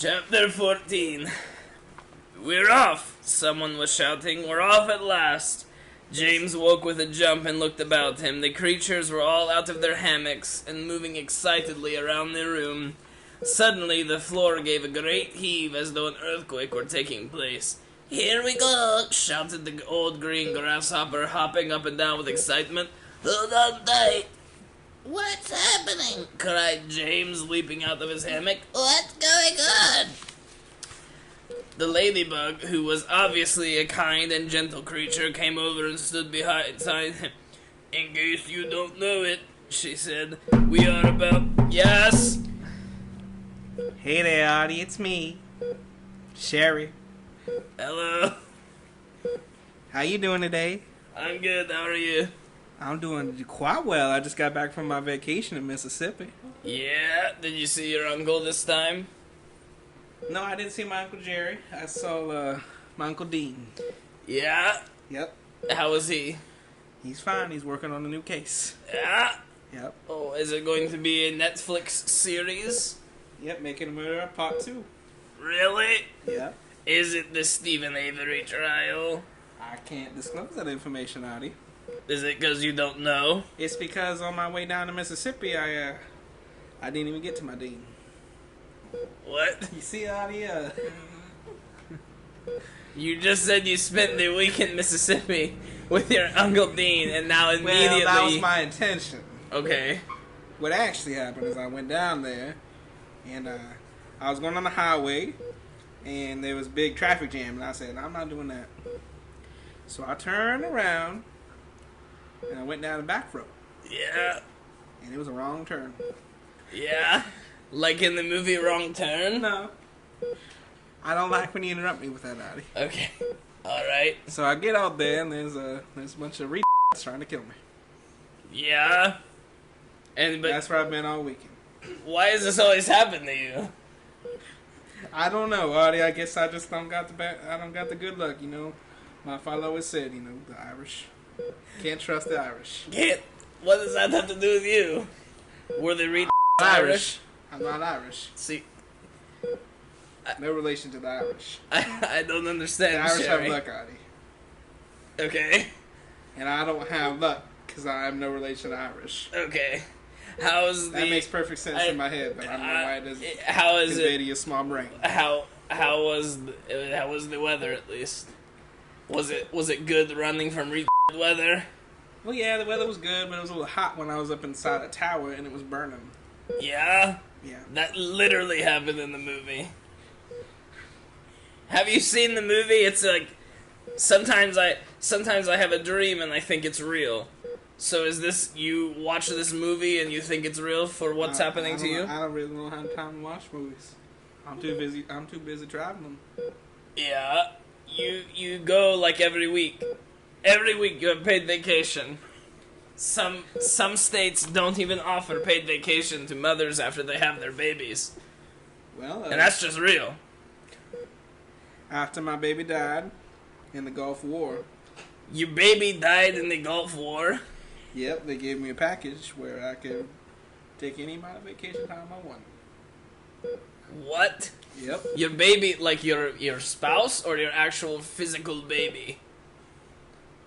Chapter 14. We're off! Someone was shouting. We're off at last! James woke with a jump and looked about him. The creatures were all out of their hammocks and moving excitedly around the room. Suddenly, the floor gave a great heave as though an earthquake were taking place. "Here we go!" shouted the old green grasshopper, hopping up and down with excitement. "Hold on tight!" "What's happening?" cried James, leaping out of his hammock. "What's going on?" The ladybug, who was obviously a kind and gentle creature, came over and stood beside him. "In case you don't know it," she said, "we are about..." "Yes?" Hey there, Artie, it's me, Sherry. "Hello." How you doing today? "I'm good, how are you?" I'm doing quite well. I just got back from my vacation in Mississippi. "Yeah? Did you see your uncle this time?" No, I didn't see my Uncle Jerry. I saw my Uncle Dean. "Yeah? Yep. How was he?" He's fine. He's working on a new case. "Yeah? Yep. Oh, is it going to be a Netflix series?" Yep, Making a Murderer Part 2. "Really? Yep. Is it the Stephen Avery trial?" I can't disclose that information, Artie. "Is it because you don't know?" It's because on my way down to Mississippi, I didn't even get to my Dean. "What? You see, Artie, You just said you spent the week in Mississippi with your Uncle Dean, and now immediately... Well, that was my intention. Okay. What actually happened is I went down there, and I was going on the highway, and there was big traffic jam, and I said, I'm not doing that. So I turned around, and I went down the back road. Yeah. And it was a wrong turn. Yeah? Like in the movie Wrong Turn? No. I don't like when you interrupt me with that, Artie. Okay. Alright. So I get out there, and there's a bunch of trying to kill me. Yeah? But that's where I've been all weekend. Why does this always happen to you? I don't know, Artie. I guess I just don't got the good luck, you know. My father always said, you know, the Irish. Can't trust the Irish. What does that have to do with you? Were they Irish? I'm not Irish. See, no relation to the Irish. I don't understand. The Irish Sherry. have luck, Artie. Okay. And I don't have luck because I have no relation to Irish. Okay. That makes perfect sense in my head, but I don't know why it doesn't. How is convey to your small brain. How was the weather at least? Was it good running from weather? Well, yeah, the weather was good, but it was a little hot when I was up inside a tower and it was burning. Yeah? Yeah. That literally happened in the movie. Have you seen the movie? It's like sometimes I have a dream and I think it's real. So is this, you watch this movie and you think it's real for what's happening to you? I don't really know how time to watch movies. I'm too busy traveling. Yeah. You go like every week. Every week you have paid vacation. Some states don't even offer paid vacation to mothers after they have their babies. Well, and that's just real. After my baby died in the Gulf War. Your baby died in the Gulf War? Yep, they gave me a package where I could take any amount of vacation time I wanted. What? Yep. Your baby, like your spouse or your actual physical baby?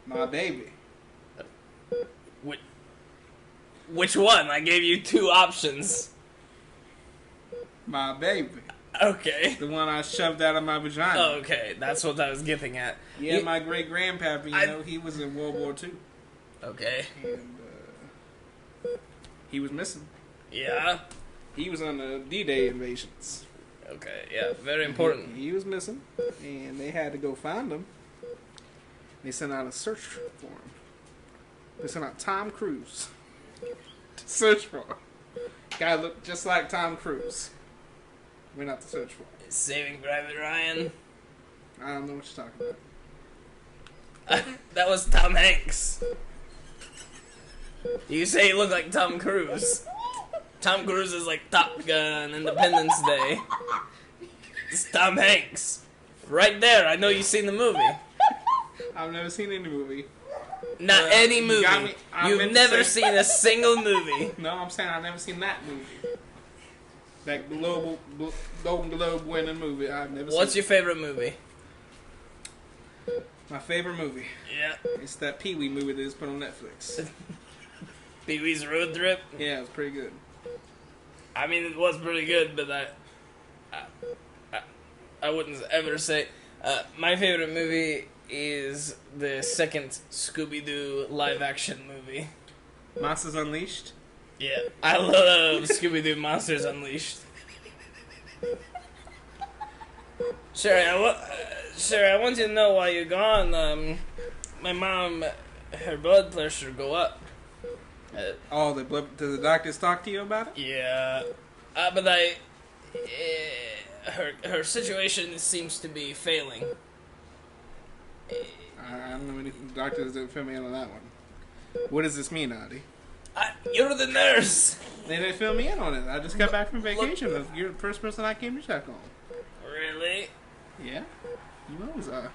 My baby. Which one? I gave you two options. My baby. Okay. The one I shoved out of my vagina. Oh, okay. That's what I was getting at. Yeah, my great-grandpappy, you know, he was in World War II. Okay. And he was missing. Yeah? He was on the D-Day invasions. Okay, yeah, very important. He was missing, and they had to go find him. They sent out a search for him. They sent out Tom Cruise to search for him. Guy looked just like Tom Cruise. Went out to search for him. Saving Private Ryan? I don't know what you're talking about. That was Tom Hanks. You say he looked like Tom Cruise. Tom Cruise is like Top Gun, Independence Day. It's Tom Hanks. Right there, I know you've seen the movie. I've never seen any movie. Not any movie. You've never seen a single movie. No, I'm saying I've never seen that movie. That Golden Globe winning movie I've never seen. What's your favorite movie? My favorite movie? Yeah. It's that Pee Wee movie that is put on Netflix. Pee Wee's Road Trip? Yeah, it was pretty good. I mean, it was pretty good, but I wouldn't ever say... my favorite movie is the second Scooby-Doo live-action movie. Monsters Unleashed? Yeah. I love Scooby-Doo Monsters Unleashed. Sherry, I want you to know while you're gone, my mom, her blood pressure go up. Did the doctors talk to you about it? Yeah. But her situation seems to be failing. I don't know anything. The doctors didn't fill me in on that one. What does this mean, Artie? You're the nurse. They didn't fill me in on it. I just got back from vacation. You're the first person I came to check on. Really? Yeah. You always are.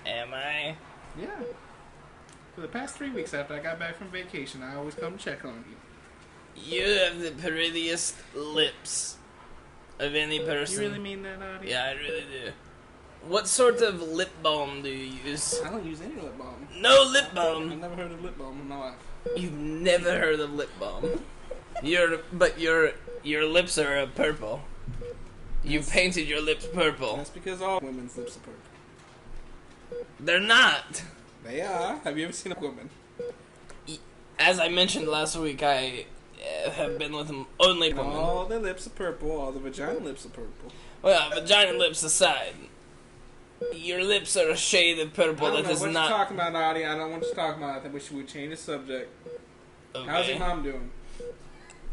Am I? Yeah. For the past 3 weeks after I got back from vacation, I always come check on you. You have the prettiest lips of any person. You really mean that, Artie? Yeah, I really do. What sort of lip balm do you use? I don't use any lip balm. No lip I've balm. never heard of lip balm in my life. You've never heard of lip balm. Your lips are purple. You painted your lips purple. That's because all women's lips are purple. They're not. They are. Have you ever seen a woman? As I mentioned last week, I have been with only women. All the lips are purple. All the vagina lips are purple. Well, vagina lips aside, your lips are a shade of purple that is what not. you're talking about, Artie. I don't want you to talk about it. I wish we would change the subject. Okay. How's your mom doing?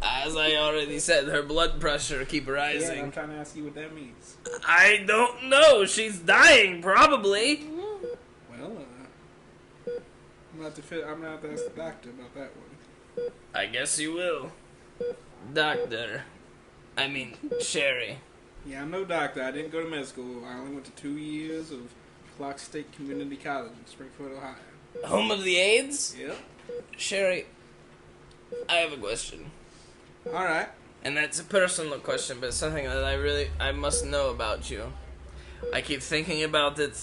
As I already said, her blood pressure keep rising. Yeah, I'm trying to ask you what that means. I don't know. She's dying, probably. Well, I'm gonna have to ask the doctor about that one. I guess you will. Doctor. I mean, Sherry. Yeah, I'm no doctor. I didn't go to med school. I only went to 2 years of Clark State Community College in Springfield, Ohio. Home of the AIDS? Yep. Sherry, I have a question. Alright. And that's a personal question, but it's something that I must know about you. I keep thinking about it,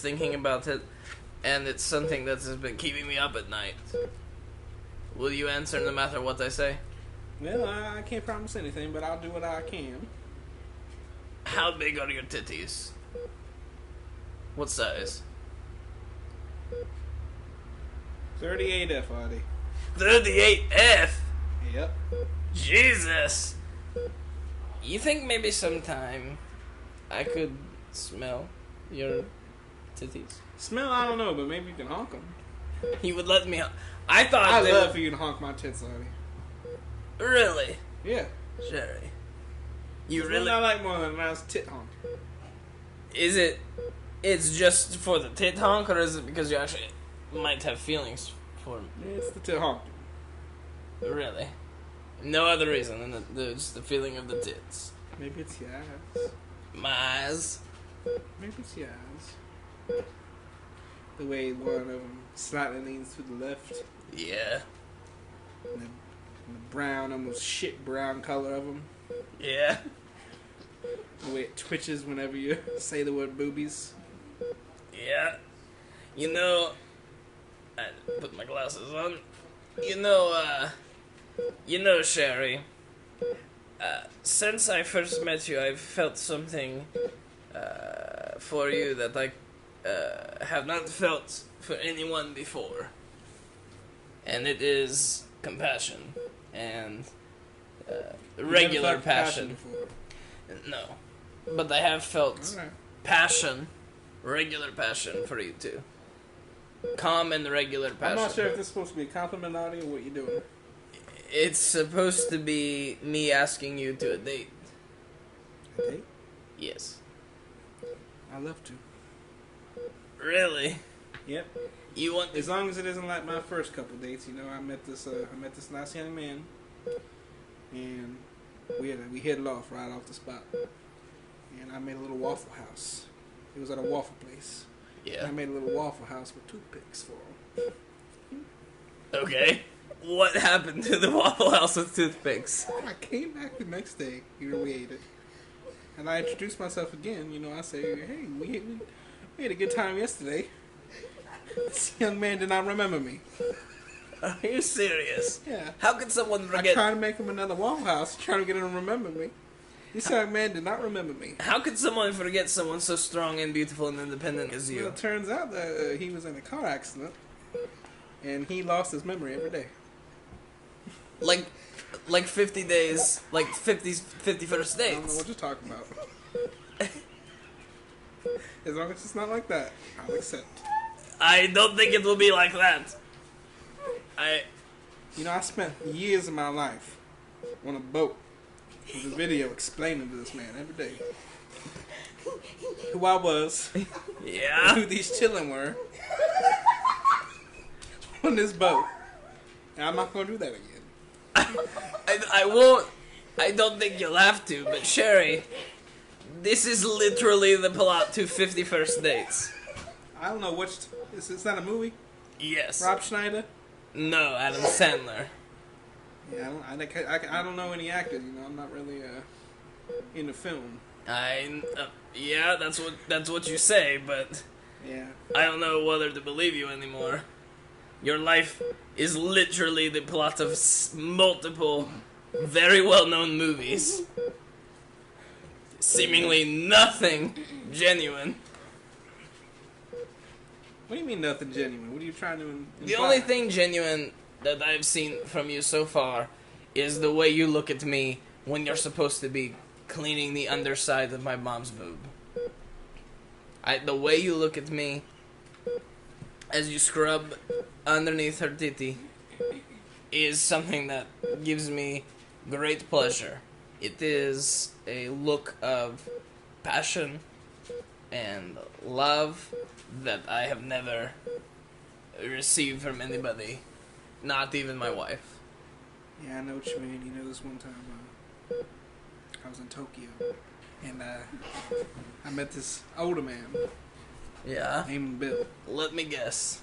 and it's something that has been keeping me up at night. Will you answer no matter what I say? Well, I can't promise anything, but I'll do what I can. How big are your titties? What size? 38F, Artie. 38F? Yep. Jesus! You think maybe sometime I could smell your titties? Smell, I don't know, but maybe you can honk them. You would let me... I thought I'd they love would... for you to honk my tits, Artie. Really? Yeah. Sherry. You There's really... nothing I like more than a nice tit honk. Is it... It's just for the tit honk, or is it because you actually might have feelings for me? It's the tit honk. Really? No other reason than just the feeling of the tits. Maybe it's your eyes. My eyes? Maybe it's your eyes. The way one of them slightly leans to the left. Yeah. And the brown, almost shit brown color of them. Yeah. The way it twitches whenever you say the word boobies. Yeah. You know... I put my glasses on. You know, Sherry, since I first met you, I've felt something for you that I have not felt for anyone before. And it is compassion and regular passion. No. But I have felt passion, regular passion for you too. Calm and regular passion. I'm not sure if this is supposed to be a compliment, Artie, or what you're doing. It's supposed to be me asking you to a date. A date? Yes. I'd love to. Really? Yep. You want? As long as it isn't like my first couple dates, you know. I met this nice young man, and we hit it off right off the spot. And I made a little Waffle House. It was at a waffle place. Yeah. And I made a little Waffle House with toothpicks for him. Okay. What happened to the Waffle House with toothpicks? I came back the next day. We ate it. And I introduced myself again. You know, I say, hey, we had a good time yesterday. This young man did not remember me. Are you serious? Yeah. How could someone I forget? tried to make him another Waffle House, trying to get him to remember me. This young man did not remember me. How could someone forget someone so strong and beautiful and independent as you? Well, it turns out that he was in a car accident, and he lost his memory every day. Like 50 days, like 50 first I don't know dates. what you're talking about. As long as it's not like that, I'll accept. I don't think it will be like that. You know, I spent years of my life on a boat with a video explaining to this man every day who I was, Yeah. who these children were on this boat. And I'm not going to do that again. I won't. I don't think you'll have to, but Sherry, this is literally the plot to 50 First Dates. I don't know which. Is that a movie? Yes. Rob Schneider? No, Adam Sandler. Yeah, I don't know any actors. You know, I'm not really into film. Yeah, that's what you say, but Yeah. I don't know whether to believe you anymore. Your life is literally the plot of multiple, very well-known movies. Seemingly nothing genuine. What do you mean nothing genuine? What are you trying to imply? The only thing genuine that I've seen from you so far is the way you look at me when you're supposed to be cleaning the underside of my mom's boob. The way you look at me as you scrub underneath her titty is something that gives me great pleasure. It is a look of passion and love that I have never received from anybody, not even my wife. Yeah, I know what you mean. You know, this one time I was in Tokyo, and I met this older man Yeah? named Bill. Let me guess.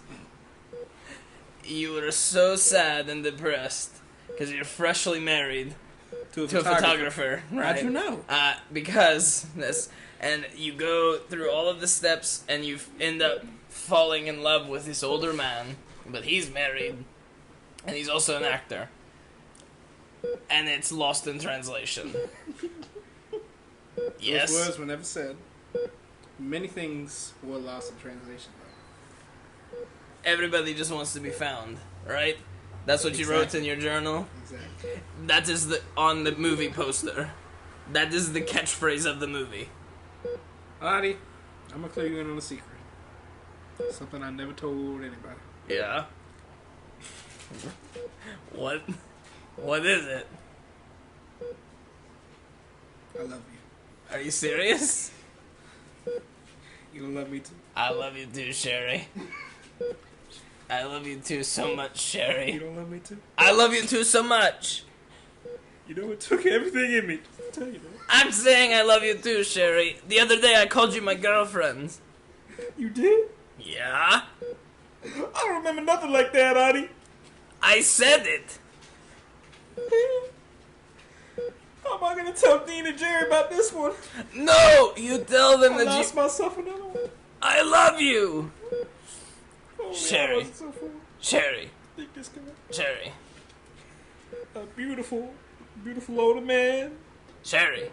You were so sad and depressed because you're freshly married To to a photographer, right? How'd you know? Because this, and you go through all of the steps, and you end up falling in love with this older man, but he's married, and he's also an actor, and it's lost in translation. Yes. Those words were never said. Many things were lost in translation, though. Everybody just wants to be found, right? That's what you wrote in your journal. Exactly. That is on the movie poster. That is the catchphrase of the movie. Artie, I'm gonna clear you in on a secret. Something I never told anybody. Yeah. What? What is it? I love you. Are you serious? You don't love me too. I love you too, Sherry. I love you too so much, You Sherry. don't love me too. I love you too so much. You know it took everything in me to tell you that. I'm saying I love you too, Sherry. The other day I called you my girlfriend. You did? Yeah? I don't remember nothing like that, Artie. I said it. How am I gonna tell Dean and Jerry about this one? No, you tell them I that lost you. myself another one. I love you. Oh, man, Sherry. I wasn't so fool. Sherry. Think this guy. Sherry. A beautiful, beautiful older man. Sherry.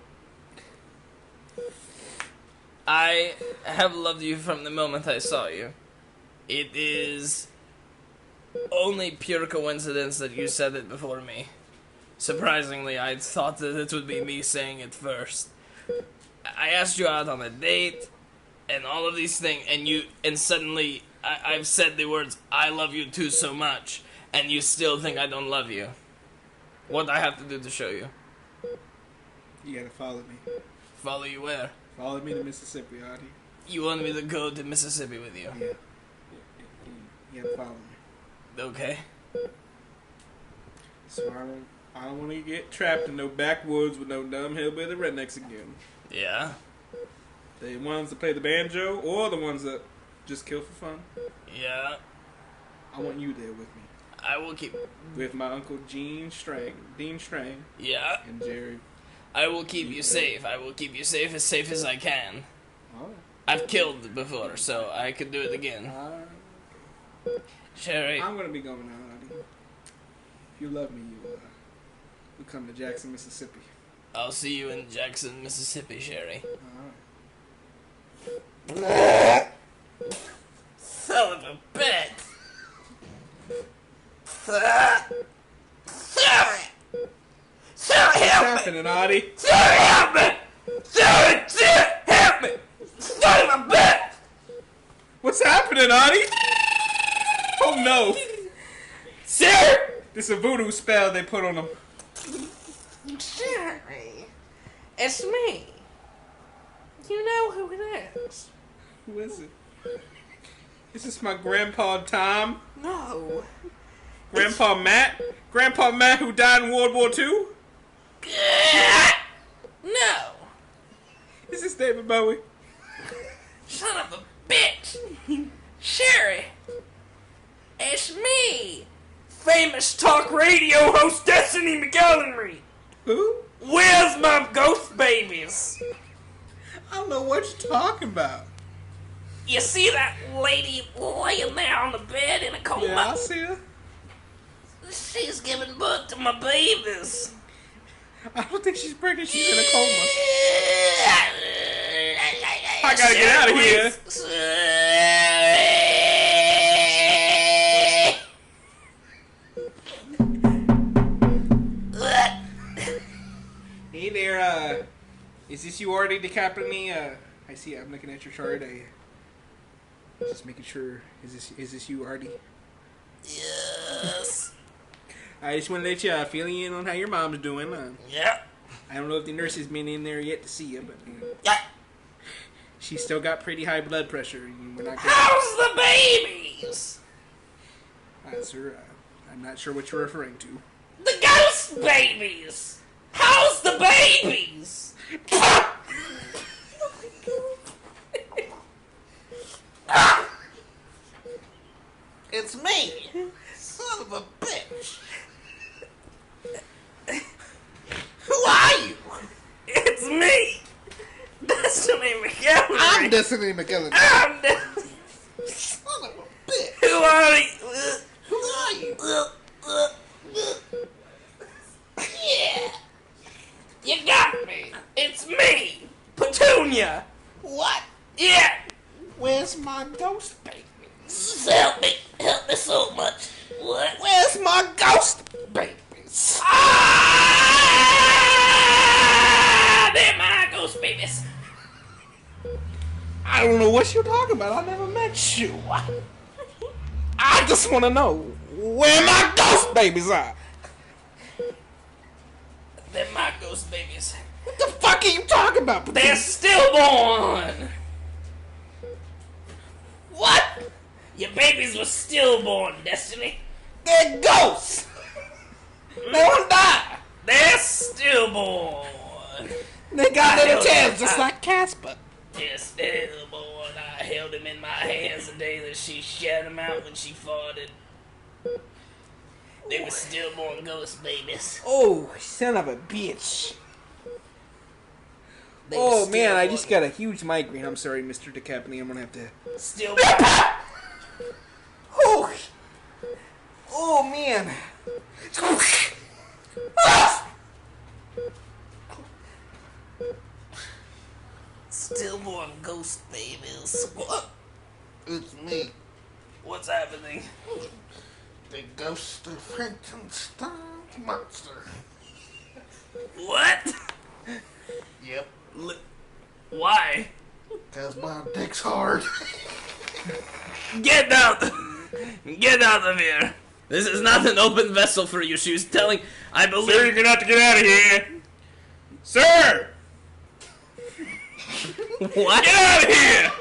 I have loved you from the moment I saw you. It is only pure coincidence that you said it before me. Surprisingly, I thought that it would be me saying it first. I asked you out on a date, and all of these things, and suddenly I've said the words, I love you too so much, and you still think I don't love you. What do I have to do to show you? You gotta follow me. Follow you where? Follow me to Mississippi, Artie. You want me to go to Mississippi with you? Yeah. You gotta follow me. Okay. So I don't want to get trapped in no backwoods with no dumb hillbilly rednecks again. Yeah. The ones that play the banjo or the ones that just kill for fun. Yeah. I want you there with me. I will keep... With my Uncle Dean Strang, Yeah. and Jerry. I will keep you safe. I will keep you safe as I can. Alright. I've killed before, so I could do it again. Sherry. I'm gonna be going now, Artie. If you love me, you come to Jackson, Mississippi. I'll see you in Jackson, Mississippi, Sherry. Alright. Son of a bitch! Sherry! Sherry, What's help me! happening, Artie? Sherry, help me! Sherry, help me! Son of a bitch! What's happening, Artie? Oh no! Sherry! This is a voodoo spell they put on him. Sherry, it's me. You know who it is. Who is it? Is this my Grandpa Tom? No. Grandpa Matt? Grandpa Matt who died in World War II? No. Is this David Bowie? Son of a bitch. Sherry, it's me. Famous talk radio host Destiny McElhenry. Who? Where's my ghost babies? I don't know what you're talking about. You see that lady laying there on the bed in a coma? Yeah, I see her. She's giving birth to my babies. I don't think she's pregnant. She's in a coma. I gotta get out of here. Hey there, is this you already decapitating me? I see, I'm looking at your chart. Just making sure, is this you, Artie? Yes. I just want to let you fill you in on how your mom's doing. Yeah. I don't know if the nurse has been in there yet to see you, but Yeah. she's still got pretty high blood pressure. We're not gonna... How's the babies? Sir, I'm not sure what you're referring to. The ghost babies. How's the babies? It's me. Son of a bitch. Who are you? It's me. Destiny McElhenry. I'm Destiny McElhenry. I'm Destiny. Son of a bitch. Who are you? Who are you? Yeah. You got me. It's me. Petunia. What? Yeah. Where's my ghost baby? Help me so much. What? Where's my ghost babies? Ah! They're my ghost babies. I don't know what you're talking about. I never met you. I just want to know where my ghost babies are. They're my ghost babies. What the fuck are you talking about? They're stillborn. What? Your babies were stillborn, Destiny. They're ghosts. They won't die. They're stillborn. They got little tails just like Casper. They're stillborn. I held him in my hands the day that she shed him out when she farted. They were stillborn ghost babies. Oh, son of a bitch. They were Oh man, I stillborn. just got a huge migraine. I'm sorry, Mr. Decapany. I'm gonna have to... Stillborn. Oh, oh man. Stillborn ghost babies. What? It's me, What's happening? the ghost of Frankenstein's monster. What? Yep, Why? cause my dick's hard. Get out! Get out of here! This is not an open vessel for you. She was telling. I believe. Sir, you're gonna have to get out of here. Sir! What? Get out of here!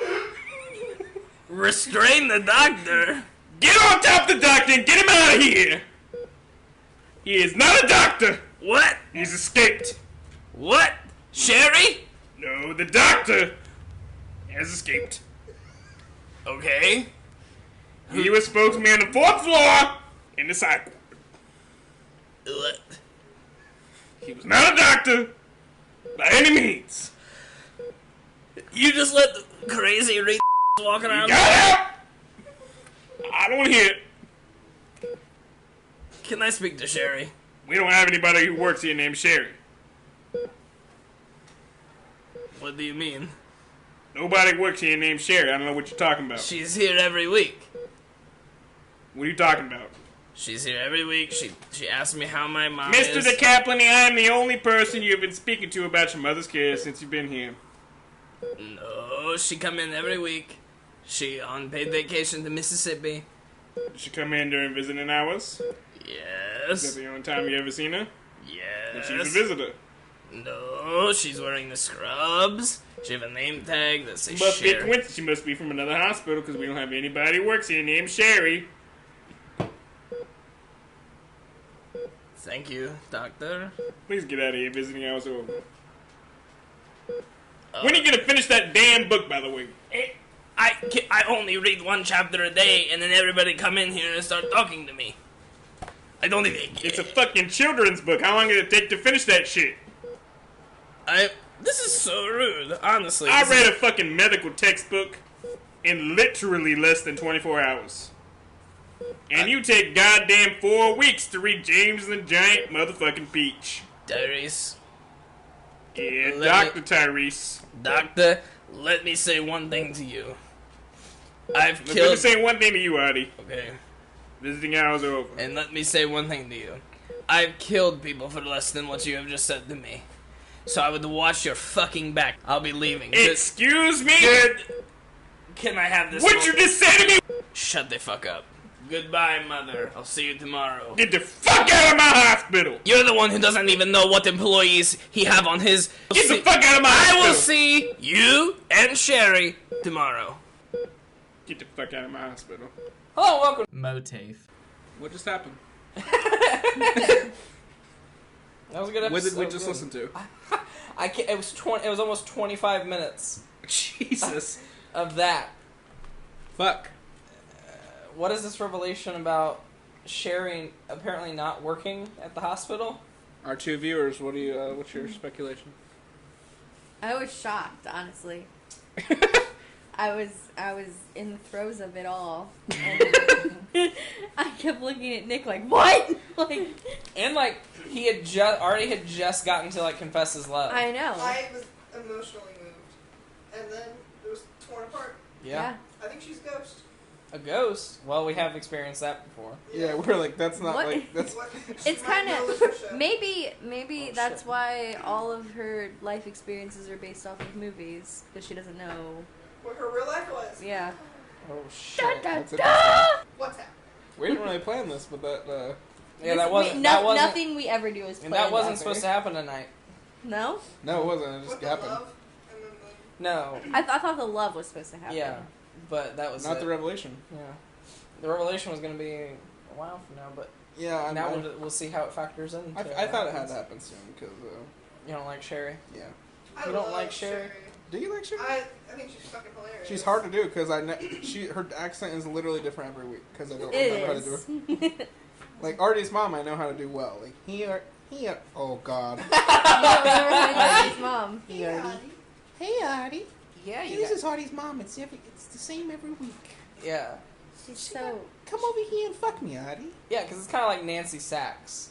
Restrain the doctor. Get on top of the doctor and get him out of here! He is not a doctor! What? He's escaped. What? Sherry? No, the doctor has escaped. Okay. He was supposed to be on the 4th floor, in the psych ward. What? He was not a doctor by any means. You just let the crazy walking around? Got out! I don't want to hear it. Can I speak to Sherry? We don't have anybody who works here named Sherry. What do you mean? Nobody works here named Sherry. I don't know what you're talking about. She's here every week. What are you talking about? She's here every week. She asked me how my mom Mr. is. DeCaplan, I am the only person you've been speaking to about your mother's care since you've been here. No, she come in every week. She on paid vacation to Mississippi. Did she come in during visiting hours? Is Yes. that the only time you ever seen her? Yes. She's a visitor. No, she's wearing the scrubs. She have a name tag that says Must be a Sherry. coincidence. She must be from another hospital because we don't have anybody who works here named Sherry. Thank you, doctor. Please get out of here. Visiting hours are over. When are you gonna finish that damn book, by the way? I only read one chapter a day, and then everybody come in here and start talking to me. I don't even. It's a fucking children's book. How long did it take to finish that shit? This is so rude, honestly. I read a fucking medical textbook in literally less than 24 hours. And you take goddamn 4 weeks to read James and the Giant Motherfucking Peach. Tyrese. Yeah, Let Dr. Tyrese. Doctor, let me say one thing to you. I've Let me killed... say one thing to you, Artie. Okay. Visiting hours are over. And let me say one thing to you. I've killed people for less than what you have just said to me. So I would watch your fucking back. I'll be leaving. Excuse me? Can I have this? What you just said to me? Shut the fuck up. Goodbye, mother. I'll see you tomorrow. Get the fuck out of my hospital! You're the one who doesn't even know what employees he have on his... Get the fuck out of my I hospital! will see you and Sherry tomorrow. Get the fuck out of my hospital. Hello, welcome. MOATAIF. What just happened? That was a good episode. What did we just listen to? I can't, it was almost 25 minutes Jesus. of that. Fuck. What is this revelation about Sherry apparently not working at the hospital? Our two viewers, what do you? What's your speculation? I was shocked, honestly. I was in the throes of it all. And I kept looking at Nick like, what? Like, And like Artie had just gotten to like confess his love. I know. I was emotionally moved, and then it was torn apart. Yeah. I think she's a ghost. A ghost? Well, we have experienced that before. Yeah, we're like that's not What? like that's. What? It's She might kind know of Latricia. maybe Oh, that's shit. why all of her life experiences are based off of movies because she doesn't know. What her real life was. Yeah. Oh shit. That's What's happening? We didn't really plan this, but that. Yeah, This- that wasn't. we- that wasn't. nothing we ever do is And planned. that wasn't ever. supposed to happen tonight. No, No, it wasn't. It With just the happened. love and then the No. I thought the love was supposed to happen. Yeah. But that was Not it. the revelation. Yeah. The revelation was going to be a while from now, but Yeah, now we'll see how it factors in. I thought it had to happen soon because. You don't like Sherry? Yeah. I You don't love like Sherry? Do you like Sherry? I think she's fucking hilarious. She's hard to do because her accent is literally different every week because I don't It remember how to do it. is. Like Artie's mom, I know how to do well. Like here. Oh God. You don't remember how his mom. Yeah. Hey Artie. Yeah, Hey, this is Artie's mom. It's the same every week. Yeah. She's so. Come over here and fuck me, Artie. Yeah, because it's kind of like Nancy Sachs.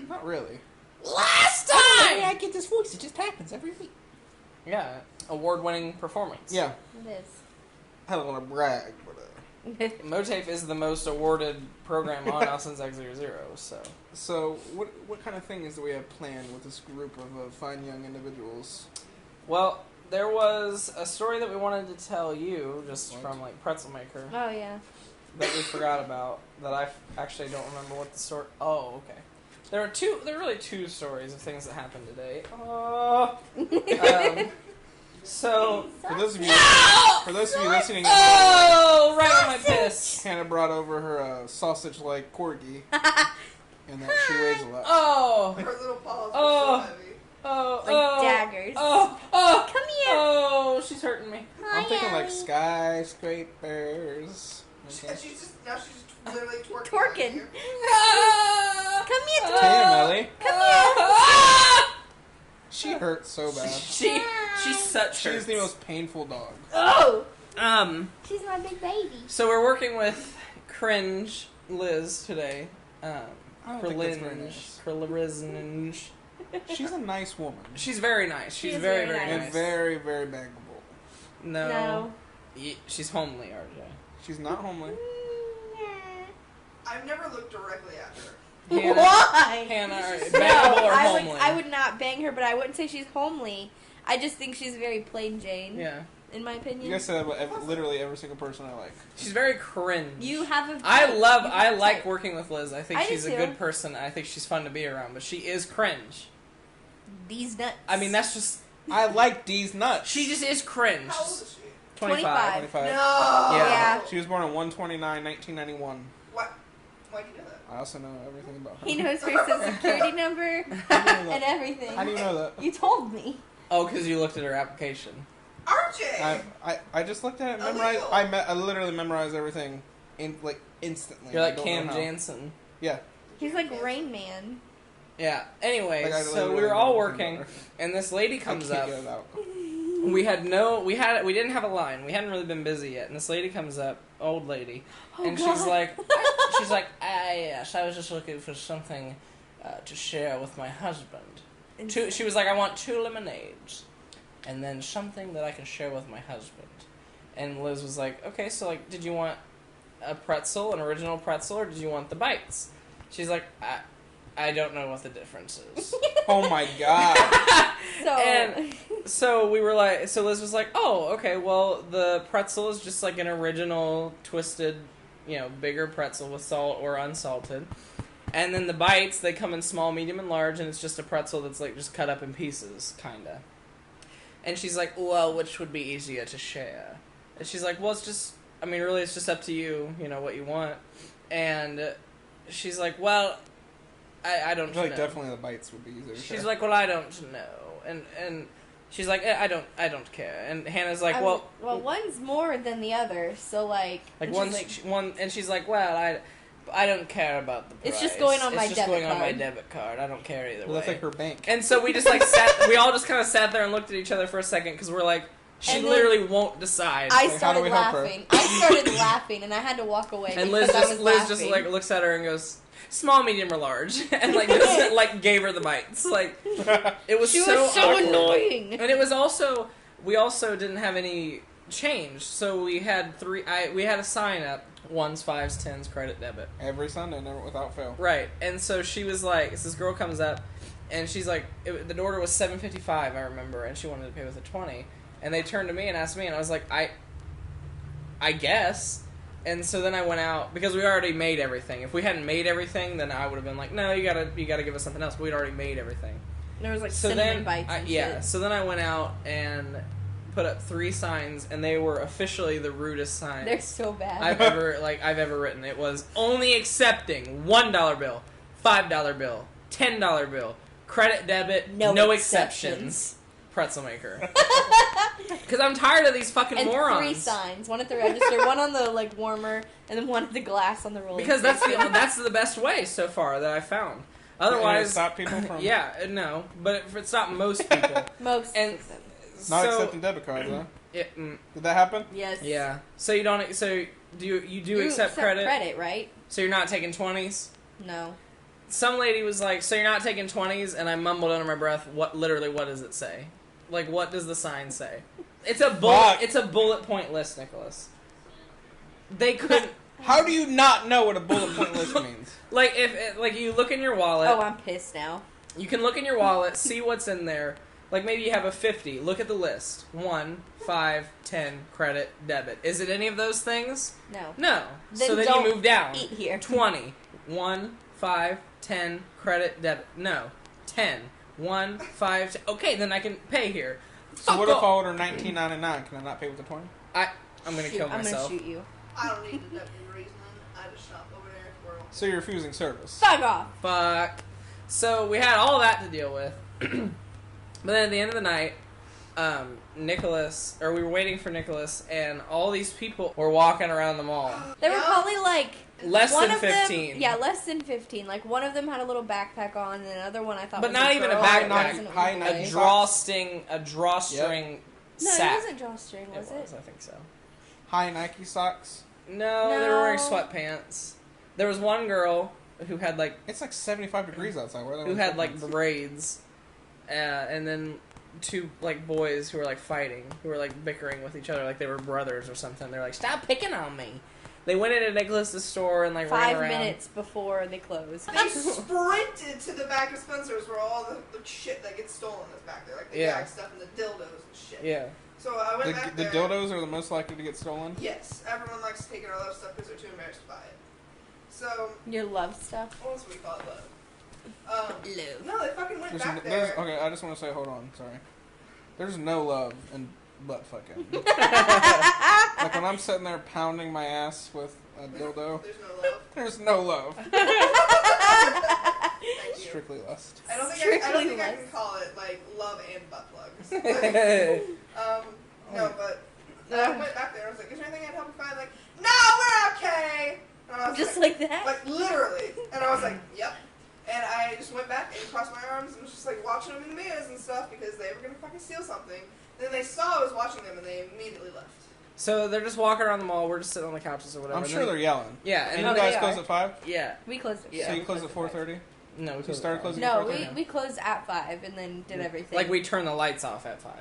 Not really. Last Hey, I get this voice. It just happens every week. Yeah, award-winning performance. Yeah. It I don't want to brag, but is. MOATAIF is the most awarded program on Nelson's X00, so. so what kind of things do we have planned with this group of fine young individuals? Well, there was a story that we wanted to tell you, just What? from, like, Pretzel Maker, Oh yeah. that we forgot about, that I actually don't remember what the story... Oh, okay. There are really two stories of things that happened today. So... For those of you, listening, Oh, right on my piss. Hannah brought over her sausage-like corgi, and that she weighs a lot. Oh, Her little paws Oh. are so heavy. oh, Like oh. daggers. Oh, oh, Come here. oh, she's hurting me. I'm thinking like skyscrapers. And she's just literally twerking. Twerking. Here. Come here, Damn, Twerk. Ellie. Come here. She hurts so bad. She's such. She's the most painful dog. Oh. She's my big baby. So we're working with Cringe Liz today. I don't For think that's very Linge. nice. For Liz. She's a nice woman. She's very nice. She's is very, very very And nice. very, very baggable. No. She's homely, RJ. She's not homely. I've never looked directly at her. Hannah, Why? Hannah, No, bangable or I homely? would not bang her, but I wouldn't say she's homely. I just think she's very plain Jane. Yeah. In my opinion. You guys say that about literally every single person I like. She's very cringe. You have a type. I You have a like type. working with Liz. I think I do she's a too. good person. I think she's fun to be around, but she is cringe. These nuts. I mean, that's just... I like D's nuts. She just is cringe. How old is she? 25. 25. No. Yeah. She was born on 1/29/1991. What? Why do you know that? I also know everything about her. He knows her social security number How do you know and that? everything. How do you know that? You told me. Oh, because you looked at her application. RJ! I just looked at it and memorized. Illegal. I literally memorized everything instantly. You're I like don't Cam know how. Jansen. Yeah. He's like Rain Man. Yeah. Anyway, Like, I so literally we were know all everything working, about her. and this lady I comes can't up. get it out. We didn't have a line. We hadn't really been busy yet, and this lady comes up, old lady, and God. she's like, yes, I was just looking for something to share with my husband. She was like, I want 2 lemonades, and then something that I can share with my husband. And Liz was like, okay, so like, did you want a pretzel, an original pretzel, or did you want the bites? She's like, I don't know what the difference is. Oh my god. So And so we were like, so Liz was like, oh, okay, well, the pretzel is just like an original twisted, bigger pretzel with salt or unsalted. And then the bites, they come in small, medium, and large, and it's just a pretzel that's like just cut up in pieces, kinda. And she's like, well, which would be easier to share? And she's like, well, it's just, really, it's just up to you, what you want. And she's like, well, I don't I feel like know. definitely the bites would be easier. to She's share. like, well, I don't know. And she's like, I don't care. And Hannah's like, well, one's more than the other, so like like and one's she's one, and she's like, well, I don't care about the price. It's just going on my It's just debit going on my card. debit card. I don't care either Well, way. that's like her bank. And so we just like we all just kind of sat there and looked at each other for a second because we're like, she And then literally won't decide. I How do started we help her? laughing. I started laughing, and I had to walk away and because I was Liz laughing. just like looks at her and goes, small, medium, or large, and like just like gave her the bites. Like it was she so was so awkward. annoying. And it was also, we also didn't have any change, so we had we had a sign up, 1s, 5s, 10s, credit, debit. Every Sunday, never without fail. Right, and so she was like, this girl comes up, and she's like, the order was $7.55, I remember, and she wanted to pay with a 20, and they turned to me and asked me, and I was like, I guess. And so then I went out, because we already made everything. If we hadn't made everything, then I would have been like, no, you gotta give us something else. But we'd already made everything. There was like So cinnamon then, bites and yeah. shit. So then I went out and put up 3 signs, and they were officially the rudest signs They're so bad. I've ever written. It was only accepting $1 bill, $5 bill, $10 bill, credit, debit, no exceptions. Pretzel Maker. Because I'm tired of these fucking and morons. 3 signs. One at the register, one on the like warmer, and then one at the glass on the roller. Because that's the best way so far that I found. And Otherwise, stop people from no, but it's not most people. most. And not so, accepting debit cards, huh? It, Did that happen? yes. yeah. So you don't. So do you do accept credit? Credit, right? So you're not taking 20s. No. Some lady was like, "So you're not taking 20s?" And I mumbled under my breath, "What? Literally, what does it say? Like, what does the sign say?" It's a bullet. Fuck. It's a bullet point list, Nicholas. They couldn't. How do you not know what a bullet point list means? Like like you look in your wallet. Oh, I'm pissed now. You can look in your wallet, see what's in there. Like maybe you have a 50. Look at the list. 1, 5, 10, credit, debit. Is it any of those things? No. No. Then So then don't you move down. Eat here. 20. 1, 5, 10, credit, debit. No. 10. 1, 5, 10. Okay, then I can pay here. So Fuck what if I off. order $19.99? Can I not pay with the 20? I'm gonna kill I'm myself. gonna shoot you. I don't need to know the reason. I just shop over there for a So you're refusing service. Fuck off. Fuck. So we had all that to deal with. But then at the end of the night, Nicholas, or we were waiting for Nicholas, and all these people were walking around the mall. They were probably like Less one than of them- 15. Yeah, less than 15. Like one of them had a little backpack on, and another one I thought But was not a even a girl. backpack. High A Nike drawstring No, sack. it wasn't drawstring, was it? I think so. High Nike socks. No, they were wearing No. sweatpants. There was one girl who had like It's like 75 degrees outside. Where are they who wearing had like sweatpants? braids, and then two like boys who were like fighting, who were like bickering with each other, like they were brothers or something. They're like, "Stop picking on me!" They went into Nicholas's store and like ran 5 around. minutes before they closed. They sprinted to the back of Spencer's where all the shit that gets stolen is back there. Like the Yeah. gag stuff and the dildos and shit. Yeah. So I went back The there. dildos are the most likely to get stolen. Yes, everyone likes taking our love stuff because they're too embarrassed to buy it. So, Your love stuff. what else we call it love? Love. No, they fucking went There's, back there's there. okay. I just want to say, hold on. Sorry. There's no love in butt fucking. Like when I'm sitting there pounding my ass with a dildo, There's no love. there's no love. Thank you. Strictly lust. I don't think I Strictly can lust. call it like love and butt plugs. Oh. No, but I went back there. I was like, "Is there anything I can help you find?" Like, "No, we're okay." And I was Just like that? like literally. And I was like, "Yep." And I just went back and crossed my arms and was just like watching them in the mirrors and stuff because they were gonna fucking steal something. And then they saw I was watching them and they immediately left. So they're just walking around the mall. We're just sitting on the couches or whatever. I'm and sure then- they're yelling. Yeah, And and you guys they close are. at 5. yeah. We closed at Yeah. So you we close at closed 4:30. No, we closed started at 5. closing- No, 4:30? we closed at 5 and then did everything. Like we turned the lights off at 5.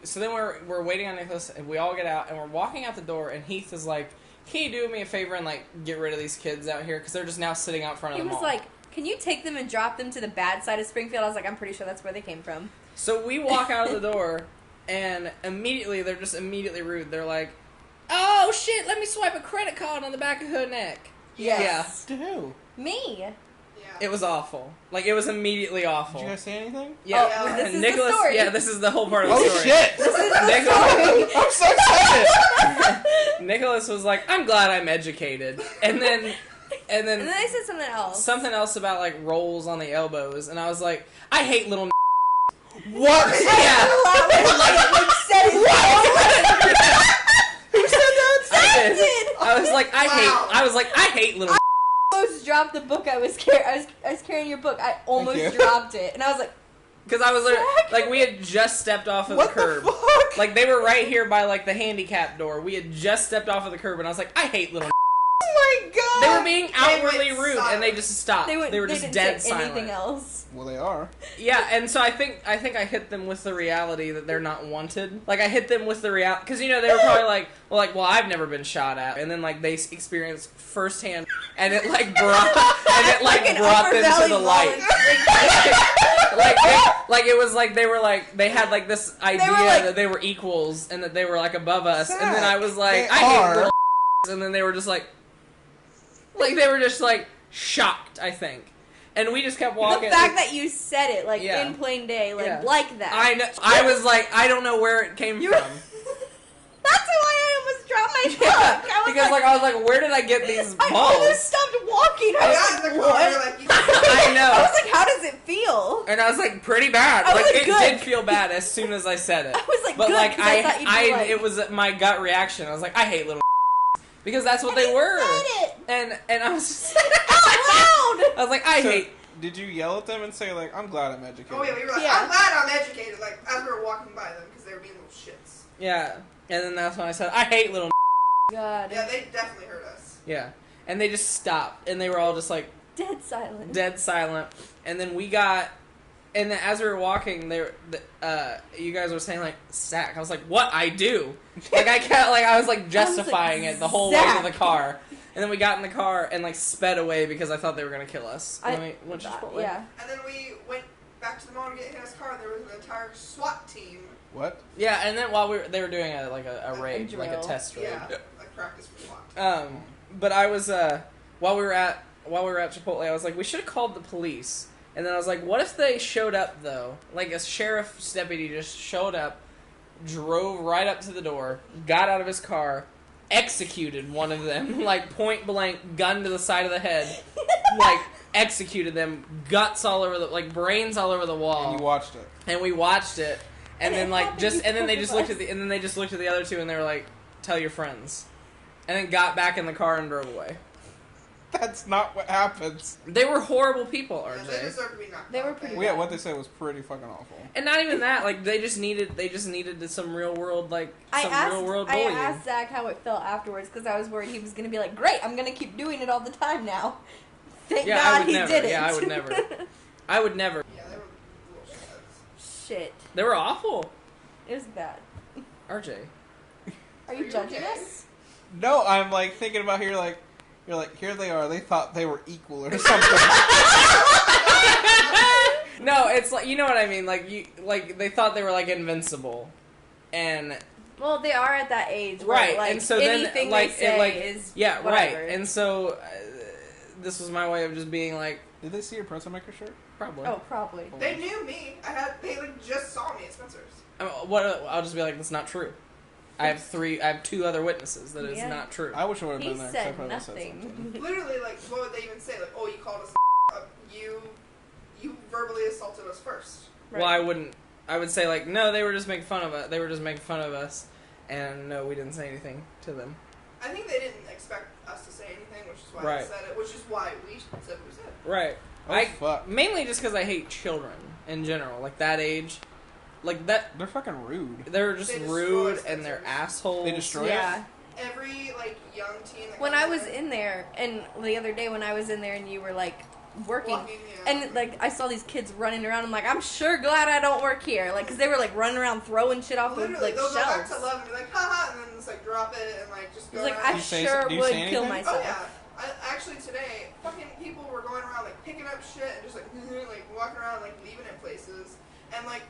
So then we're waiting on Nicholas, and we all get out, and we're walking out the door, and Heath is like, "Can you do me a favor and like get rid of these kids out here because they're just now sitting out front of He the was mall." like, "Can you take them and drop them to the bad side of Springfield?" I was like, "I'm pretty sure that's where they came from." So we walk out of the door, and immediately they're just immediately rude. They're like, "Oh shit! Let me swipe a credit card on the back of her neck." Yes. To who? Me. Yeah. It was awful. Like it was immediately awful. Did you guys say anything? Yeah, Oh, this is the Nicholas. story. Yeah, this is the whole part of the Oh story. shit! Nicholas, I'm so excited. Nicholas was like, "I'm glad I'm educated," and then And then I said something else. something else about like rolls on the elbows, and I was like, "I hate little." What? Yeah. Who said that? I did. I was like, I hate little. I almost dropped the book I was carrying. I was carrying your book. I almost Thank you. dropped it, and I was like, Because I was like, we had just stepped off of What the curb. the fuck? Like they were right here by like the handicap door. We had just stepped off of the curb, and I was like, I hate little. Oh my god! They were being outwardly went rude, silent. and they just stopped. they were just didn't dead say silent. anything else. Well, they are. Yeah, and so I think I hit them with the reality that they're not wanted. Like I hit them with the reality because they were probably like, well, I've never been shot at, and then like they experienced firsthand, and it like brought brought them to the light. like it was like they had like this idea like- that they were equals and that they were like above us, and then I was They like, I are. hate little, and then they were just like they were just like shocked, I think. And we just kept walking. The fact that you said it, like, Yeah. in plain day, like, Yeah. like that. I know. I was like, I don't know where it came You were- from. That's why I almost dropped my book. Yeah, because I was like, where did I get these I balls? almost stopped walking. I I got was in the like, car, what? like, you I know. I was like, how does it feel? And I was like, pretty bad. I Like was it good. did feel bad as soon as I said it. I was like, But good, like 'cause I thought you'd be like, it was my gut reaction. I was like, I hate little because that's what and they he were. said it And I was just, out loud. I was like, I So, hate. Did you yell at them and say like, "I'm glad I'm educated"? Oh yeah, we were like, Yeah. I'm glad I'm educated. Like as we were walking by them because they were being little shits. Yeah. And then that's when I said, I hate little. God. Yeah, they definitely hurt us. Yeah. And they just stopped, and they were all just like Dead silent. dead silent. And then we got. And then as we were walking, you guys were saying like Zach. I was like, "What I do?" Like I was like justifying it the whole way to Zach. the car. And then we got in the car and like sped away because I thought they were gonna kill us. And then we went to Chipotle. Yeah. And then we went back to the mall to get in his car. There was an entire SWAT team. What? Yeah, and then while they were doing a raid, like a drill. test raid. Yeah, like practice for SWAT. But I was while we were at Chipotle, I was like, we should have called the police. And then I was like, what if they showed up though? Like a sheriff's deputy just showed up, drove right up to the door, got out of his car, executed one of them, like point blank, gun to the side of the head, like executed them, guts all over brains all over the wall. And you watched it. And we watched it. And then like just and then they just looked at the. the and then they just looked at the other two and they were like, "Tell your friends," and then got back in the car and drove away. That's not what happens. They were horrible people, Yeah, they RJ. deserve to be knocked They were out. pretty Yeah, what they said was pretty fucking awful. And not even that, like they just needed some real world I bullying. asked Zach how it felt afterwards because I was worried he was gonna be like, "Great, I'm gonna keep doing it all the time now." Thank Yeah, I God would he never. didn't. Yeah, I would never. I would never. Yeah, they were little shitheads. Shit, They were awful. it was bad. RJ. Are you you judging okay? us? No, I'm like thinking about here, like you're like here they are. They thought they were equal or something. No, it's like you know what I mean. Like they thought they were like invincible, and Well, they are at that age, where, right, Like, and so then anything like they say it like is yeah whatever. right, and so this was my way of just being like Did they see your Pretzel Maker shirt? probably. Oh, probably. They knew me. They like just saw me at Spencer's. I'll just be like that's not true. I have two other witnesses that Yeah. is not true. I wish I would have He been there. 'cause I said probably would've said something. nothing. Literally, like, what would they even say? Like, oh, you called us. You verbally assaulted us first. Well, I wouldn't. I would say like no, they were just making fun of us. They were just making fun of us, and no, we didn't say anything to them. I think they didn't expect us to say anything, which is why Right. they said it. Which is why we said what we said. Right. Oh, fuck. Mainly just because I hate children in general, like that age, like that. They're fucking rude. They're just They destroy rude Spencer's. and they're assholes. They destroy Yeah. Every like young teen. That When comes I was in there, and the other day when I was in there, and you were like working. walking, yeah. And like I saw these kids running around. I'm like, I'm sure glad I don't work here. Like, cause they were like running around throwing shit off literally, of like they'll go back shelves. to 11 and be like, haha, and then just like drop it and like just I go was like, around. I you say- sure do you would say kill anything? myself. Oh yeah. Actually today, fucking people were going around like picking up shit and just like like walking around like leaving it places and like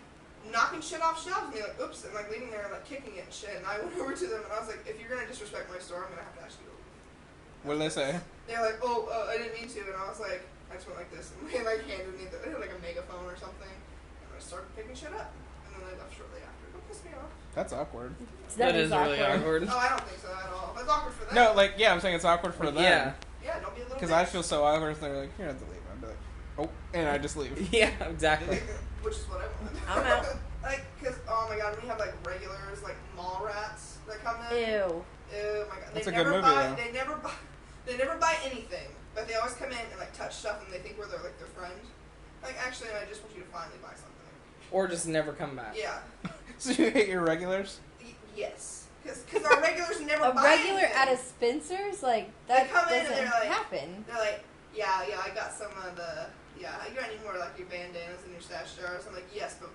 knocking shit off shelves and being like oops and like leaving there and like kicking it and shit and I went over to them and I was like if you're gonna disrespect my store I'm gonna have to ask you to leave. What did they say? They're like oh I didn't mean to and I was like I just went like this and they like handed me they had like a megaphone or something and I started picking shit up and then they left shortly after. Don't piss me off. That's awkward. That is really awkward. Oh I don't think so at all. That's awkward for them. No, like yeah, I'm saying it's awkward for them. Yeah. Yeah, don't be a little Because bitch. I feel so awkward if they're like, you have to leave. I'd be like, oh, and I just leave. Yeah, exactly. Which is what I want. I'm out. Like, cause oh my god, we have like regulars, like mall rats that come in. Ew. Oh my god, That's they a good never movie, buy. though. They never buy anything, but they always come in and like touch stuff, and they think we're their friend. Like, actually, I just want you to finally buy something. Or just never come back. Yeah. So you hate your regulars? Yes. Cause our regulars never A buy regular anything. at a Spencer's, like that They come in and doesn't they're like- happen. They're like, yeah, I got some of the, you got any more like your bandanas and your stash jars? I'm like, yes, but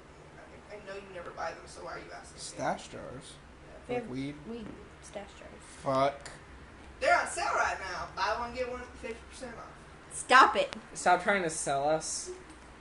I know you never buy them, so why are you asking me? Stash jars. We Like have weed. weed stash jars. Fuck. They're on sale right now. Buy one, get one, 50% off. Stop it. Stop trying to sell us.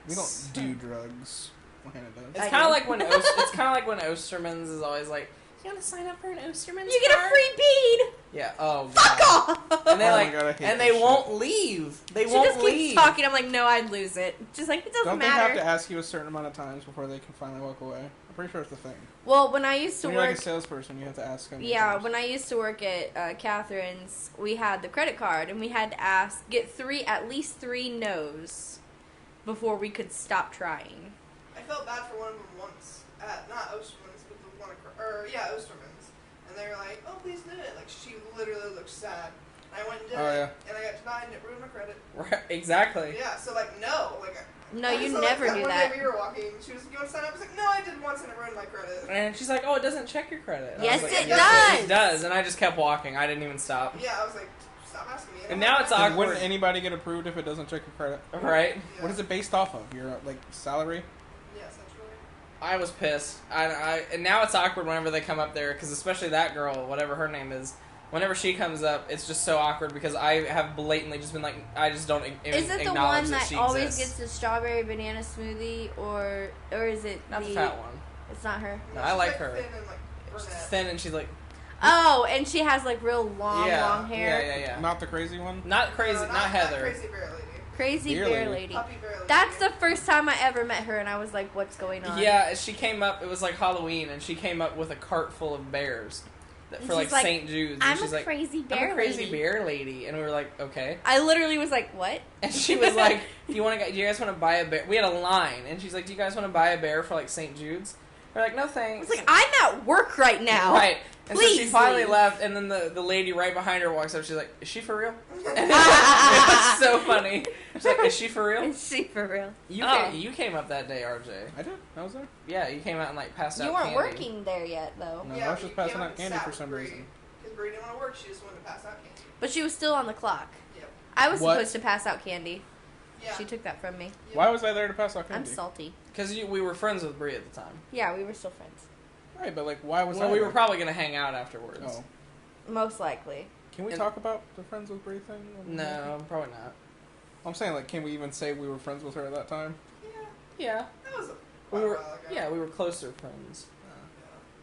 We don't do drugs. Hannah does. It's I kind of do. like when Osterman's is always like, you want to sign up for an Osterman's You get a card?" free bead. Yeah. Oh. Fuck God. off. And they Oh my like, God, I hate and this they shit. won't leave. They She won't just keeps leave. talking. I'm like, no, I'd lose it. Just like it doesn't Don't they matter. have to ask you a certain amount of times before they can finally walk away? I'm pretty sure it's the thing. Well, when I used to When you're like work, a salesperson, you have to ask them. yeah, when I used to work at Catherine's, we had the credit card, and we had to get at least three no's before we could stop trying. I felt bad for one of them once at not Osterman's, but the one Osterman's, and they were like, "Oh, please do it." Like she literally looked sad. And I went and did Oh, it, yeah. and I got denied, and it ruined my credit. Right, exactly. Yeah, so like no, like. No, I you saw, never like, do one that. day we were walking, she was like, "You want to sign up?" I was like, "No, I did once, and it ruined my credit." And she's like, "Oh, it doesn't check your credit." And I Yes, was like, it "Yes, does." It does." And I just kept walking. I didn't even stop. Yeah, I was like, "Stop asking me." And now it's Then awkward. wouldn't anybody get approved if it doesn't check your credit? Right? Yeah. What is it based off of? Your like salary? Yeah, essentially. I was pissed. And now it's awkward whenever they come up there, because especially that girl, whatever her name is, whenever she comes up, it's just so awkward because I have blatantly just been like, I just don't Is it the acknowledge one that she always exists. gets the strawberry banana smoothie, or is it Not the fat one. It's not her. No, She's, I like her. Thin and, like, She's brunette. thin and she's like, Oh, and she has like real long yeah, hair. yeah. Not the crazy one? Not crazy, No, not Heather. Crazy bear lady. Crazy Beer bear lady. lady. Puppy bear lady. That's the first time I ever met her, and I was like, "What's going on?" Yeah, she came up. It was like Halloween, and she came up with a cart full of bears And for like she's like, St. Jude's. And I'm she's a like, crazy I'm bear a crazy lady. bear lady, and we were like, okay. I literally was like, "What?" And she was like, do you guys want to buy a bear? We had a line, and she's like, do you guys want to buy a bear for like St. Jude's? We're like, no thanks. It's like, I'm at work right now. Right. And so she Please finally leave. left, and then the lady right behind her walks up. She's like, is she for real? And it was so funny. She's like, is she for real? Is she for real? You came up that day, RJ. I did. I was there. Yeah, you came out and like passed out You weren't candy. working there yet, though. No, Yeah, I was just but you passing came out up candy and for sat some with reason. Because Bree didn't want to work, she just wanted to pass out candy. But she was still on the clock. Yep. I was What? supposed to pass out candy. Yeah. She took that from me. Yep. Why was I there to pass out I'm candy? salty. Because we were friends with Brie at the time. Yeah, we were still friends. Right, but like, why was Well, I we there? were probably going to hang out afterwards. Oh. Most likely. Can we And- talk about the Friends with Brie thing? No, probably not. I'm saying, like, can we even say we were friends with her at that time? Yeah. Yeah. That was a We were, while ago. yeah, we were closer friends.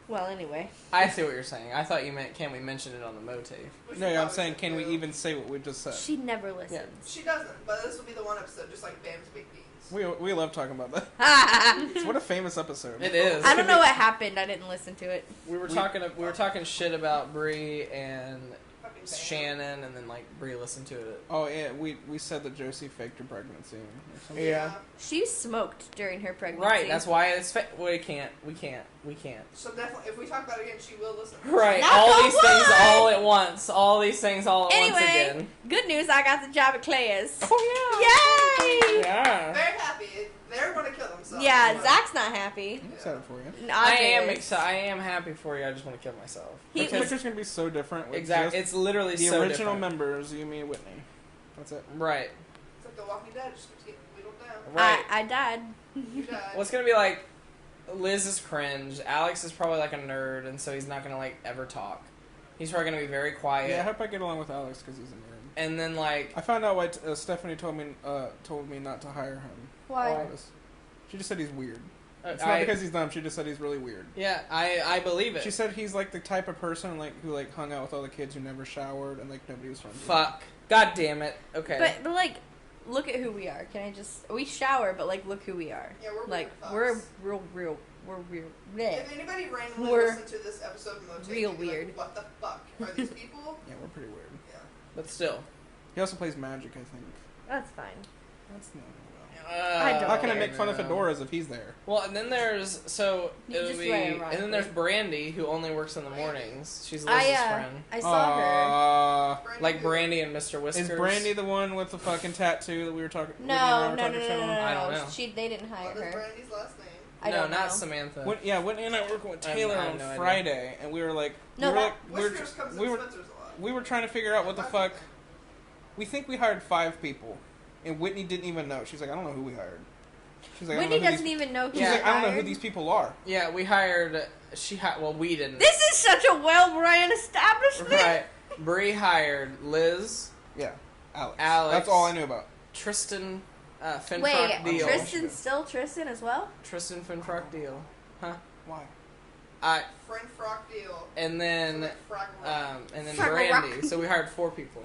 Well, anyway. I see what you're saying. I thought you meant, can we mention it on the MOATAIF? Which No, we yeah, I'm probably saying, should can we do. even say what we just said? She never listens. She doesn't, but this will be the one episode, just like Bam's Baked Beans. We love talking about that. I It's what a famous episode. It is. don't know what happened. I didn't listen to it. We were talking shit about Brie and Fucking Bam. Shannon, and then like Brie listened to it. Oh yeah, we said that Josie faked her pregnancy. Or something. Yeah. She smoked during her pregnancy. Right. That's why it's. We can't. So definitely, if we talk about it again, she will listen. Right. Knock all on these things wood! all at once. All these things all at once Anyway, again. good news. I got the job at Claire's. Oh Yay! yeah. Very happy. They're going to kill themselves. Yeah, But- Zach's not happy. I'm excited for you. I am Audrey is. excited. I am happy for you. I just want to kill myself. He- The picture's gonna be so different. With Exactly. just It's literally the so original different. members, you, me, and Whitney. That's it. Right. It's like The Walking Dead, just keeps getting whittled down. Right. I died. You died. Well, it's gonna be like Liz is cringe. Alex is probably like a nerd, and so he's not gonna like ever talk. He's probably gonna be very quiet. Yeah, I hope I get along with Alex because he's a nerd. And then like I found out why Stephanie told me not to hire him. Why? She just said he's weird. It's not because he's dumb. She just said he's really weird. yeah, I believe it. She said he's like the type of person who hung out with all the kids who never showered and like nobody was friends with. Fuck. God damn it. Okay. But like, look at who we are. Can I just? We shower, but like, look who we are. Yeah, we're Like, weird we're fucks. real. We're real. Bleh. If anybody randomly We're listened to this episode of Motel, real you'd be weird. Like, what the fuck are these people? Yeah, we're pretty weird. Yeah. But still. He also plays magic, I think. That's fine. That's not I don't How can I care. make fun of Fedoras if he's there? Well, and then there's You it'll just be, wear it and then ironically. there's Brandy who only works in the mornings. She's Liz's I friend. I saw her. Brandy Like Good. Brandy and Mr. Whiskers. Is Brandy the one with the fucking tattoo that we were talking? No, Whitney no, and I no, were no, talking no, shit no, on? I don't know. They didn't hire What is her. Brandy's last name? I no, don't not know. Samantha. Whitney and I were working with I Taylor have on no idea. Friday, and we were like, No, Whiskers comes we in were Spencer's a lot. we were trying to figure out what the I fuck. think- We think we hired 5 people, and Whitney didn't even know. She's like, I don't know who we hired. She's like, Whitney I don't know who doesn't these, even know who She's Yeah. like, I don't know who hired. these people are. Yeah, we hired. Well, we didn't. This is such a well-run establishment. Right. Bree hired Liz, Yeah, Alex. Alex. That's all I knew about. Tristan, Finfrock Wait, Deal. Tristan's still Tristan as well? Tristan Finfrock Deal. Huh? Why? Friend Frock Deal. And then Like Frog Rock. and then Fraggle Brandy. Rock. So we hired 4 people.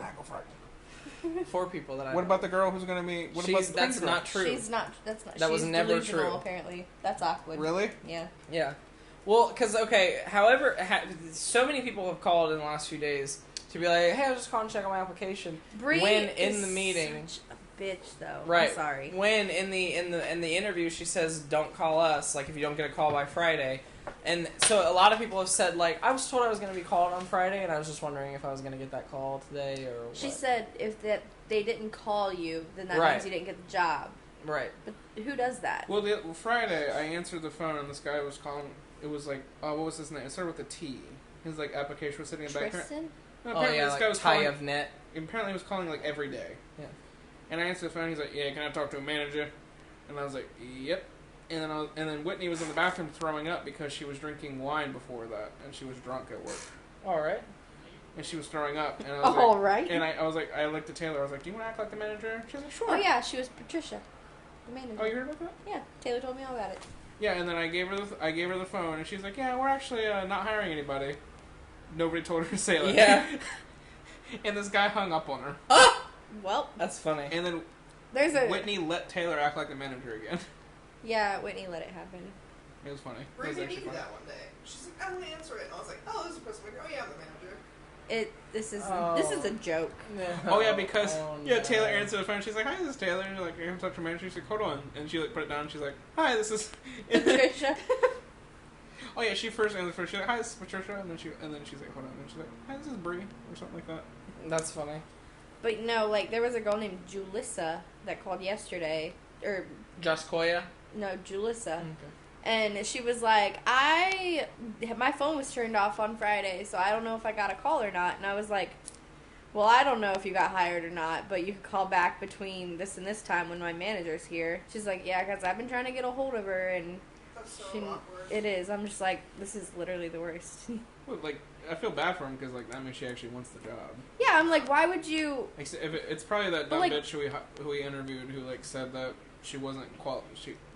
4 people that I. What know. about the girl who's gonna be? What about the That's Prince not girl? true. She's not. That's not. That she's was never delusional, true. Apparently, that's awkward. Really? Yeah. Yeah. Well, because, okay, however, so many people have called in the last few days to be like, hey, I was just calling to check on my application. Bree When in is the meeting. such a bitch, though. Right. I'm sorry. When in the interview she says, don't call us, like, if you don't get a call by Friday. And so a lot of people have said, like, I was told I was going to be called on Friday, and I was just wondering if I was going to get that call today or what. She said if they didn't call you, then that Right. means you didn't get the job. Right. But who does that? Well, Friday I answered the phone and this guy was calling. It was like, what was his name? It started with a T. His like application was sitting in the background. Tristan? No, Oh, apparently yeah, this like guy was Ty calling. of Net. Apparently he was calling like every day. Yeah. And I answered the phone. He's like, "Yeah, can I talk to a manager?" And I was like, "Yep." And then Whitney was in the bathroom throwing up because she was drinking wine before that, and she was drunk at work, All right. and she was throwing up. And I was All like, right. And I was like, I looked at Taylor. I was like, "Do you want to act like the manager?" She's like, "Sure." Oh yeah, she was Patricia, the manager. Oh, you heard about that? Yeah, Taylor told me all about it. Yeah, and then I gave her the phone, and she's like, "Yeah, we're actually not hiring anybody." Nobody told her to say that. Yeah. And this guy hung up on her. Well, That's funny. And then there's a Whitney let Taylor act like the manager again. yeah. Whitney let it happen. It was funny. It Bree was made me actually do funny. that one day. She's like, I don't answer it. And I was like, oh, this is Pretzel Maker. Oh, yeah, I'm the manager. This is a joke. Oh yeah, because Oh, yeah, no. Taylor answered the phone. She's like, "Hi, this is Taylor." And like, "I'm talking to your manager." She's like, "Hold on," and she like put it down. And she's like, "Hi, this is." Patricia. Oh yeah, she first answered first. She's like, "Hi, this is Patricia," and then she's like, "Hold on," and she's like, "Hi, this is Bree," or something like that. That's funny. But no, like there was a girl named Julissa that called yesterday, or Just Koya? no, Julissa. Okay. And she was like, my phone was turned off on Friday, so I don't know if I got a call or not. And I was like, well, I don't know if you got hired or not, but you could call back between this and this time when my manager's here. She's like, yeah, because I've been trying to get a hold of her, and That's so awkward. it is. I'm just like, this is literally the worst. Well, like, I feel bad for him because like that means she actually wants the job. Yeah, I'm like, why would you? If it's probably that dumb But, like, bitch who we interviewed who like said that she wasn't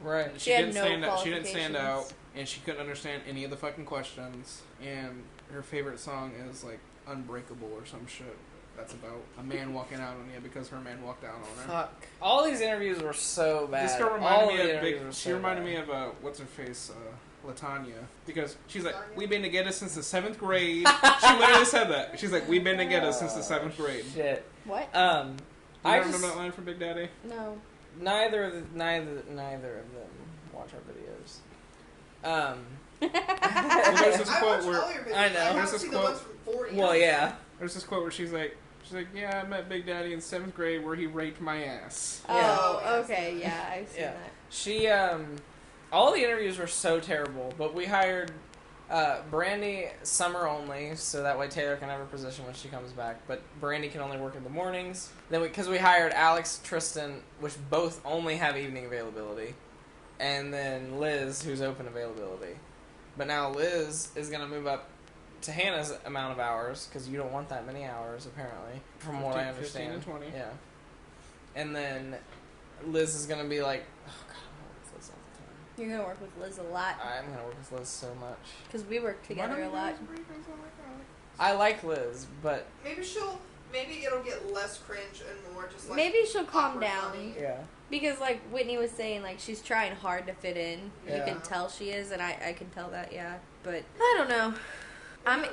Right. She had didn't no stand out. She didn't stand out, qualifications. and she couldn't understand any of the fucking questions. And her favorite song is like "Unbreakable" or some shit. That's about a man walking out on you because her man walked out on her. Fuck. All these interviews were so bad. This girl All reminded the me of interviews were she so reminded bad. me of what's her face, Latanya, because she's like, "We've been together since the 7th grade." She literally said that. She's like, "We've been together since the 7th grade." Shit. What? You I don't just remember that line from Big Daddy? No. neither of them watch our videos. Well, there's this I quote watch where all your videos. I know. I There's haven't this seen quote- the ones from 40. Well, yeah. there's this quote where she's like, "Yeah, I met Big Daddy in 7th grade where he raped my ass." Yeah. Oh, okay, yeah, I've seen Yeah. that. She all the interviews were so terrible, but we hired Brandy summer only, so that way Taylor can have her position when she comes back. But Brandy can only work in the mornings. Then because we hired Alex, Tristan, which both only have evening availability, and then Liz, who's open availability. But now Liz is gonna move up to Hannah's amount of hours because you don't want that many hours apparently, from what I 15 understand. and 20. Yeah. And then Liz is gonna be like, oh god, I'm gonna work with Liz all the time. You're gonna work with Liz a lot I'm gonna work with Liz so much. because we work together a lot. I like Liz, but Maybe it'll get less cringe and more just like. Maybe she'll calm awkward down funny. yeah. because, like Whitney was saying, like she's trying hard to fit in. Yeah. You can tell she is, and I can tell that. Yeah, but I don't know. I'm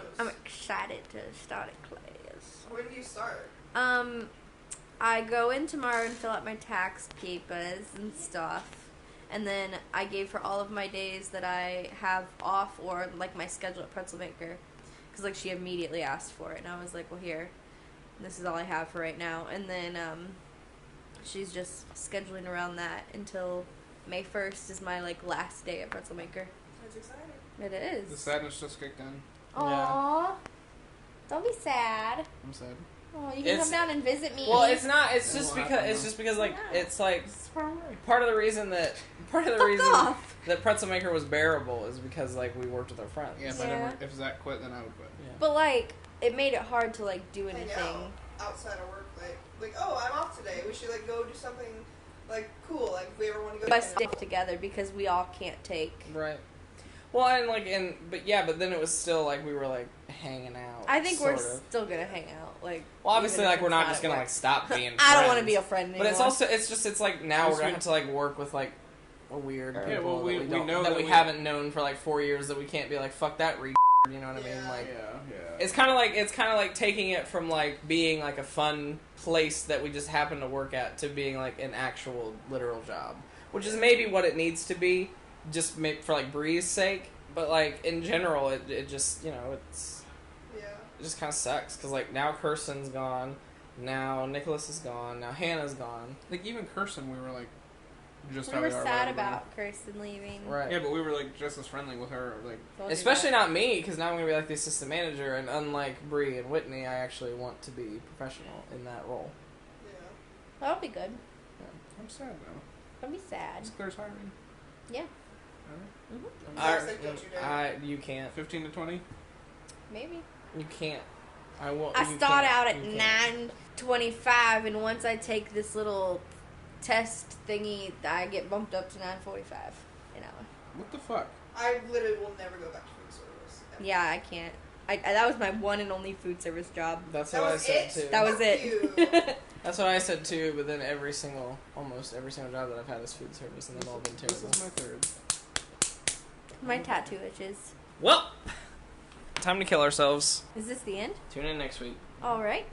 excited to start a class. When do you start? I go in tomorrow and fill out my tax papers and stuff. And then I gave her all of my days that I have off or, like, my schedule at Pretzel Maker. Because, like, she immediately asked for it. And I was like, well, here. This is all I have for right now. And then she's just scheduling around that until May 1st is my, like, last day at Pretzel Maker. That's exciting. It is. The sadness just kicked in. Aww. Don't be sad. I'm sad. Oh, you can It's- come down and visit me. Well, it's not. It's It just will because. happen, It's though. just because like Yeah. it's like It's far away. part of the reason that off. that Pretzel Maker was bearable is because like we worked with our friends. Yeah, Yeah. if Zach quit, then I would quit. Yeah. But, like, it made it hard to, like, do I know. anything. Outside of work, like, oh, I'm off today. We should like go do something like cool. Like if we ever want to go. But stick together because we all can't take. Right. Well, and like but then it was still like we were like hanging out. I think we're sort of. still gonna hang out. Like, Well, obviously, even if like we're it's not just at gonna work. like stop being. I don't want to friends. be a friend anymore. But it's also it's like now we're gonna have to like work with like a weird people Yeah, well, we that we, don't, know that that we we- haven't known for like 4 years that we can't be like fuck that you know what I mean? Yeah. Like Yeah. it's kind of like taking it from like being like a fun place that we just happen to work at to being like an actual literal job, which is maybe what it needs to be, just for like Bree's sake. But like in general, it just it's. Yeah. It just kind of sucks because like now Kirsten's gone, now Nicholas is gone, now Hannah's gone. Like even Kirsten, we were like just we how were we are sad right now. about Kirsten leaving. Right. Yeah, but we were like just as friendly with her. Like Told you Especially that. not me, because now I'm gonna be like the assistant manager, and unlike Bree and Whitney, I actually want to be professional in that role. Yeah. That'll be good. I'm sad now. Don't be sad. It's Claire's hiring. Yeah. Zach said don't you dare. You can't. 15 to 20. Maybe. You can't. I won't. I you start can't. out at You can't. 9:25, and once I take this little test thingy, I get bumped up to 9:45 an hour. What the fuck? I literally will never go back to food service. ever. Yeah, I can't. That was my one and only food service job. That's That what I was said it? too. That was Fuck it. you. That's what I said too. But then almost every single job that I've had is food service, and they've all been This terrible. is my third. My tattoo itches. Well, time to kill ourselves. Is this the end? Tune in next week. All right.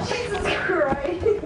Jesus Christ.